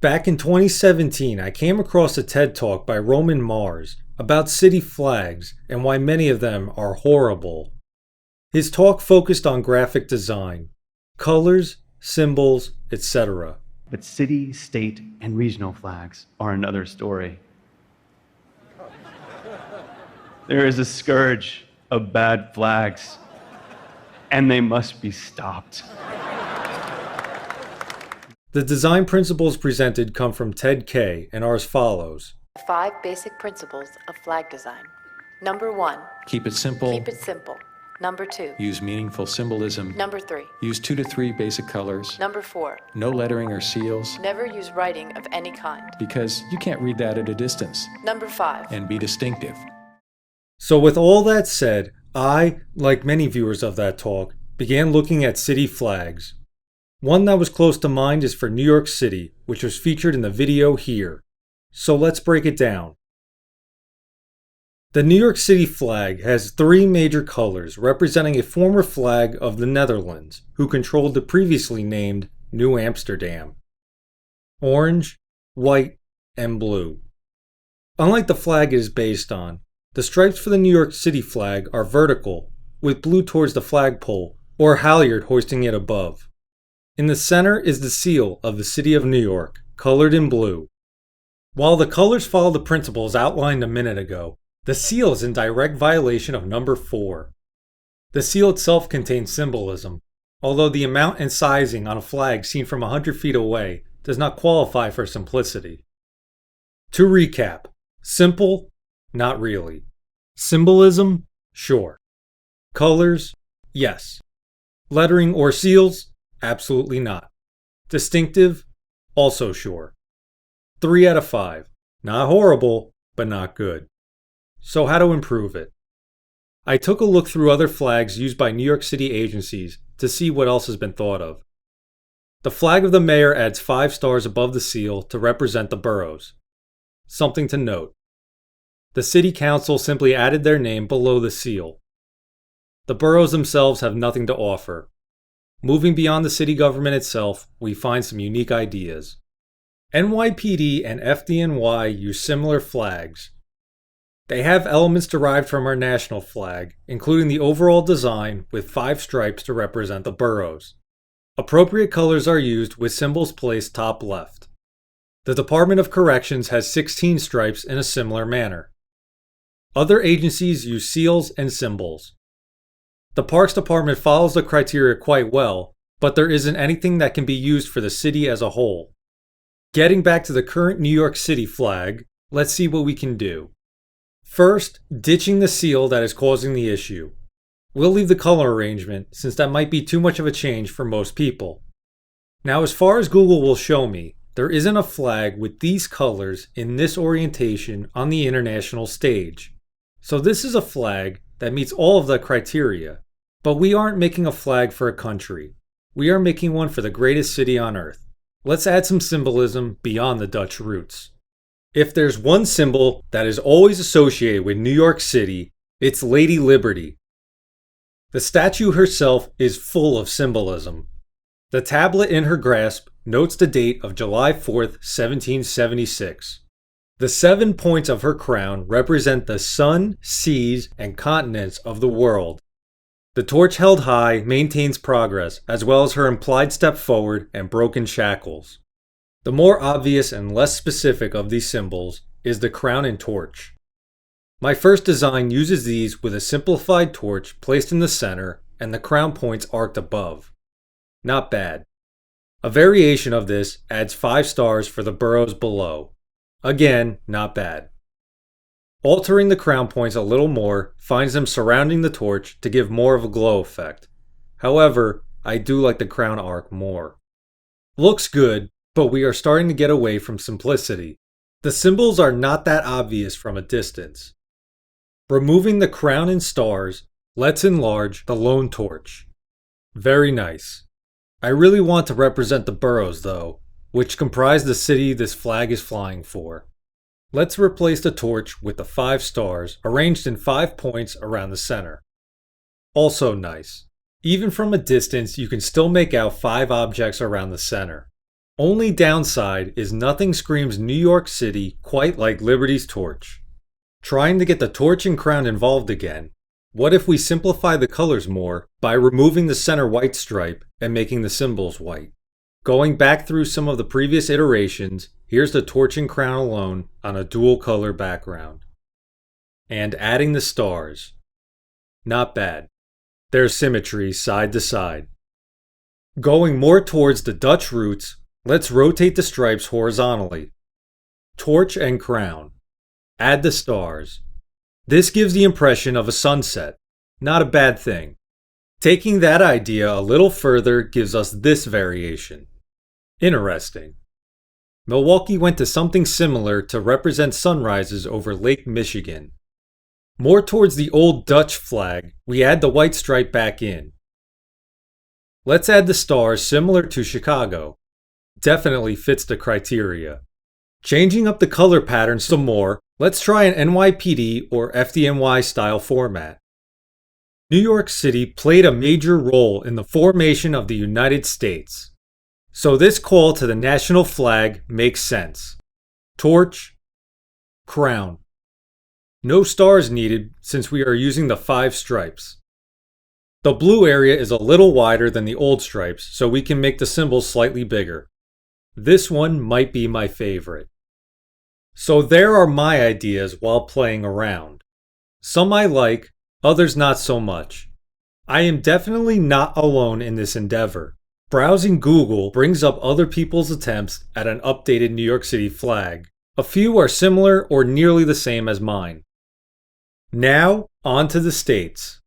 Back in 2017, I came across a TED Talk by Roman Mars about city flags and why many of them are horrible. His talk focused on graphic design, colors, symbols, etc. But city, state, and regional flags are another story. There is a scourge of bad flags, and they must be stopped. The design principles presented come from Ted Kaye and are as follows. 5 basic principles of flag design. Number 1, Keep it simple. keep it simple. Number 2, Use meaningful symbolism. number 3, Use 2 to 3 basic colors. number 4, No lettering or seals, never use writing of any kind. because you can't read that at a distance. Number 5, And be distinctive. So with all that said, I, like many viewers of that talk, began looking at city flags. One that was close to mind is for New York City, which was featured in the video here. So let's break it down. The New York City flag has 3 major colors representing a former flag of the Netherlands, who controlled the previously named New Amsterdam. Orange, white, and blue. Unlike the flag it is based on, the stripes for the New York City flag are vertical, with blue towards the flagpole or a halyard hoisting it above. In the center is the seal of the City of New York, colored in blue. While the colors follow the principles outlined a minute ago, the seal is in direct violation of number 4. The seal itself contains symbolism, although the amount and sizing on a flag seen from 100 feet away does not qualify for simplicity. To recap, simple? Not really. Symbolism? Sure. Colors? Yes. Lettering or seals? Absolutely not. Distinctive? Also sure. 3 out of 5. Not horrible, but not good. So how to improve it? I took a look through other flags used by New York City agencies to see what else has been thought of. The flag of the mayor adds 5 stars above the seal to represent the boroughs. Something to note. The city council simply added their name below the seal. The boroughs themselves have nothing to offer. Moving beyond the city government itself, we find some unique ideas. NYPD and FDNY use similar flags. They have elements derived from our national flag, including the overall design with 5 stripes to represent the boroughs. Appropriate colors are used with symbols placed top left. The Department of Corrections has 16 stripes in a similar manner. Other agencies use seals and symbols. The Parks Department follows the criteria quite well, but there isn't anything that can be used for the city as a whole. Getting back to the current New York City flag, let's see what we can do. First, ditching the seal that is causing the issue. We'll leave the color arrangement since that might be too much of a change for most people. Now, as far as Google will show me, there isn't a flag with these colors in this orientation on the international stage. So this is a flag that meets all of the criteria, but we aren't making a flag for a country. We are making one for the greatest city on earth. Let's add some symbolism beyond the Dutch roots. If there's one symbol that is always associated with New York City, it's Lady Liberty. The statue herself is full of symbolism. The tablet in her grasp notes the date of July 4th, 1776. The 7 points of her crown represent the sun, seas, and continents of the world. The torch held high maintains progress, as well as her implied step forward and broken shackles. The more obvious and less specific of these symbols is the crown and torch. My first design uses these with a simplified torch placed in the center and the crown points arced above. Not bad. A variation of this adds 5 stars for the boroughs below. Again, not bad. Altering the crown points a little more finds them surrounding the torch to give more of a glow effect. However, I do like the crown arc more. Looks good, but we are starting to get away from simplicity. The symbols are not that obvious from a distance. Removing the crown and stars, let's enlarge the lone torch. Very nice. I really want to represent the boroughs though, which comprise the city this flag is flying for. Let's replace the torch with the 5 stars arranged in 5 points around the center. Also nice. Even from a distance, you can still make out 5 objects around the center. Only downside is nothing screams New York City quite like Liberty's torch. Trying to get the torch and crown involved again, what if we simplify the colors more by removing the center white stripe and making the symbols white? Going back through some of the previous iterations, here's the torch and crown alone on a dual color background. And adding the stars. Not bad. There's symmetry side to side. Going more towards the Dutch roots, let's rotate the stripes horizontally. Torch and crown. Add the stars. This gives the impression of a sunset. Not a bad thing. Taking that idea a little further gives us this variation. Interesting. Milwaukee went to something similar to represent sunrises over Lake Michigan. More towards the old Dutch flag, we add the white stripe back in. Let's add the stars similar to Chicago. Definitely fits the criteria. Changing up the color pattern some more, let's try an NYPD or FDNY style format. New York City played a major role in the formation of the United States. So this call to the national flag makes sense. Torch, crown. No stars needed since we are using the 5 stripes. The blue area is a little wider than the old stripes, so we can make the symbols slightly bigger. This one might be my favorite. So there are my ideas while playing around. Some I like, others not so much. I am definitely not alone in this endeavor. Browsing Google brings up other people's attempts at an updated New York City flag. A few are similar or nearly the same as mine. Now, on to the states.